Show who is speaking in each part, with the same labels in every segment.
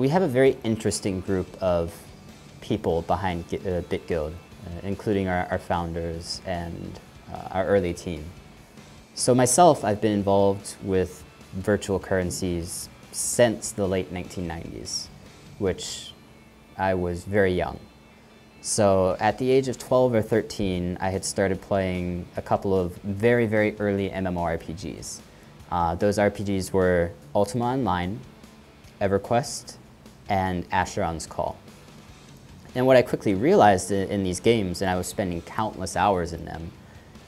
Speaker 1: we have a very interesting group of people behind BitGuild, including our founders and our early team. So myself, I've been involved with virtual currencies since the late 1990s, which I was very young. So at the age of 12 or 13, I had started playing a couple of very, very early MMORPGs. Those RPGs were Ultima Online, EverQuest, and Asheron's Call. And what I quickly realized in these games, and I was spending countless hours in them,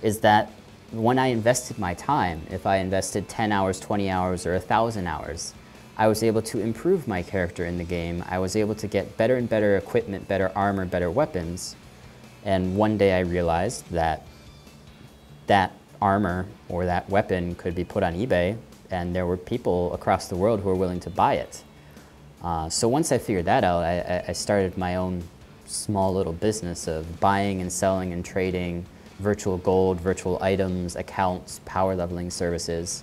Speaker 1: is that when I invested my time, if I invested 10 hours, 20 hours, or 1,000 hours, I was able to improve my character in the game. I was able to get better and better equipment, better armor, better weapons. And one day I realized that that armor or that weapon could be put on eBay, and there were people across the world who were willing to buy it. So once I figured that out, I started my own small little business of buying and selling and trading virtual gold, virtual items, accounts, power leveling services,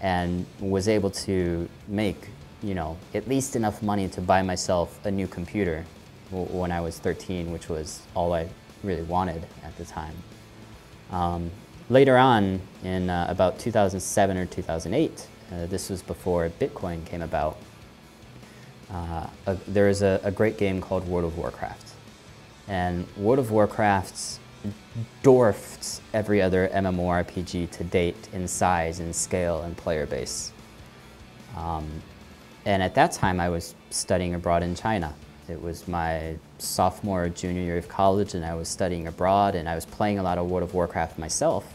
Speaker 1: and was able to make, at least enough money to buy myself a new computer when I was 13, which was all I really wanted at the time. Later on, in about 2007 or 2008, this was before Bitcoin came about, there is a great game called World of Warcraft. And World of Warcraft dwarfed every other MMORPG to date in size and scale and player base. And at that time, I was studying abroad in China. It was my sophomore or junior year of college, and I was studying abroad, and I was playing a lot of World of Warcraft myself.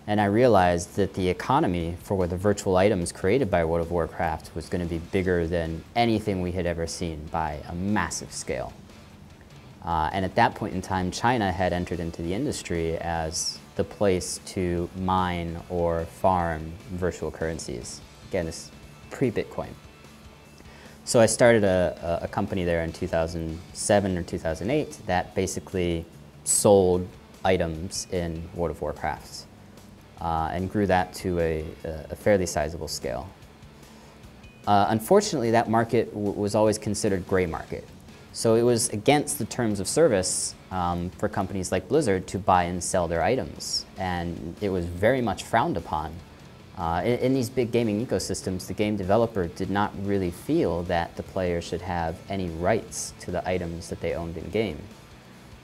Speaker 1: And I realized that the economy for the virtual items created by World of Warcraft was going to be bigger than anything we had ever seen by a massive scale. And at that point in time, China had entered into the industry as the place to mine or farm virtual currencies. Again, this is pre-Bitcoin. So I started a company there in 2007 or 2008 that basically sold items in World of Warcraft and grew that to a fairly sizable scale. Unfortunately, that market was always considered gray market. So it was against the terms of service for companies like Blizzard to buy and sell their items, and it was very much frowned upon. In these big gaming ecosystems, the game developer did not really feel that the player should have any rights to the items that they owned in-game.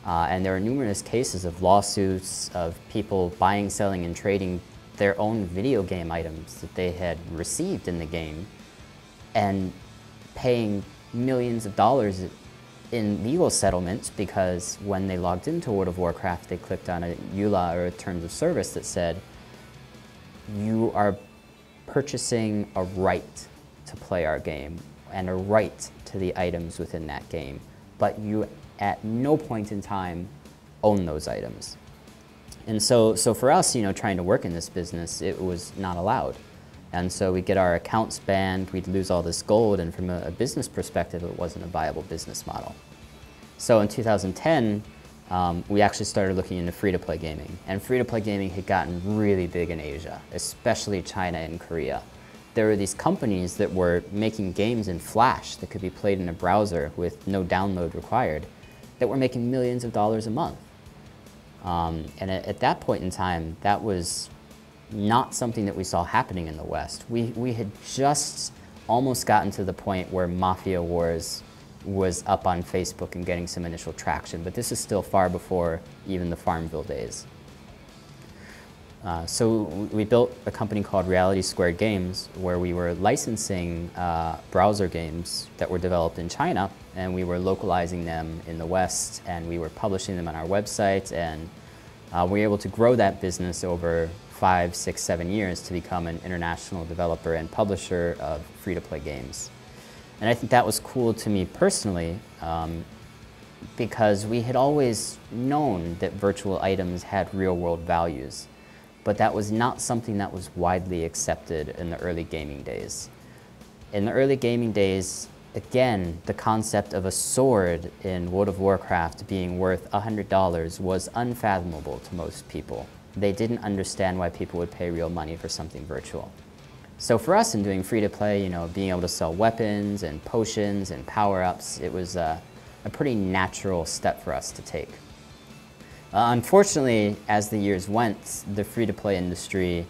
Speaker 1: And there are numerous cases of lawsuits, of people buying, selling, and trading their own video game items that they had received in the game and paying millions of dollars in legal settlements because when they logged into World of Warcraft, they clicked on a EULA or a terms of service that said, you are purchasing a right to play our game and a right to the items within that game, but you at no point in time own those items. And so for us, trying to work in this business, it was not allowed. And so we'd get our accounts banned, we'd lose all this gold, and from a business perspective, it wasn't a viable business model. So in 2010, we actually started looking into free-to-play gaming. And free-to-play gaming had gotten really big in Asia, especially China and Korea. There were these companies that were making games in Flash that could be played in a browser with no download required, that were making millions of dollars a month. And at that point in time, that was not something that we saw happening in the West. We had just almost gotten to the point where Mafia Wars was up on Facebook and getting some initial traction, but this is still far before even the Farmville days. So we built a company called Reality Squared Games, where we were licensing browser games that were developed in China, and we were localizing them in the West, and we were publishing them on our website, and we were able to grow that business over 5, 6, 7 years to become an international developer and publisher of free-to-play games. And I think that was cool to me personally, because we had always known that virtual items had real-world values, but that was not something that was widely accepted in the early gaming days. In the early gaming days, again, the concept of a sword in World of Warcraft being worth $100 was unfathomable to most people. They didn't understand why people would pay real money for something virtual. So for us in doing free-to-play, you know, being able to sell weapons and potions and power-ups, it was a pretty natural step for us to take. Unfortunately, as the years went, the free-to-play industry,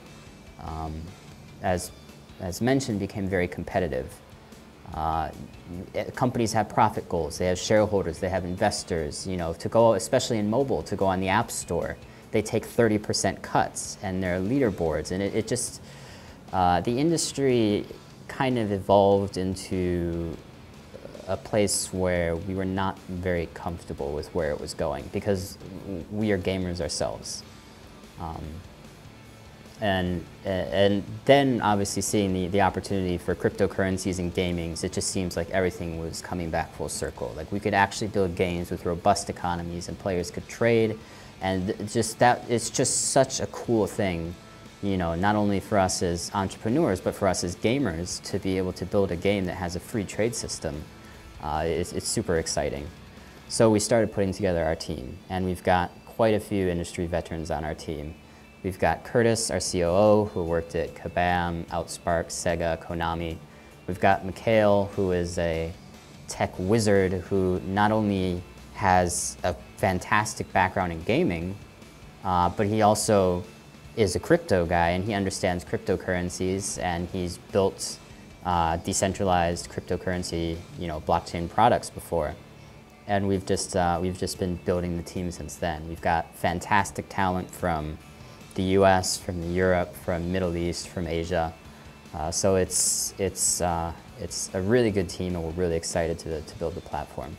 Speaker 1: as mentioned, became very competitive. Companies have profit goals, they have shareholders, they have investors. You know, to go, especially in mobile, to go on the App Store, they take 30% cuts, and there are leaderboards, and it just, the industry kind of evolved into a place where we were not very comfortable with where it was going, because we are gamers ourselves. And then obviously seeing the opportunity for cryptocurrencies and gaming, it just seems like everything was coming back full circle. Like we could actually build games with robust economies and players could trade, and just that, it's just such a cool thing, you know, not only for us as entrepreneurs, but for us as gamers to be able to build a game that has a free trade system. It's super exciting. So we started putting together our team, and we've got quite a few industry veterans on our team. We've got Curtis, our COO, who worked at Kabam, Outspark, Sega, Konami. We've got Mikhail, who is a tech wizard who not only has a fantastic background in gaming, but he also is a crypto guy, and he understands cryptocurrencies, and he's built decentralized cryptocurrency, you know, blockchain products before. And we've just been building the team since then. We've got fantastic talent from the US, from Europe, from Middle East, from Asia. So it's a really good team, and we're really excited to build the platform.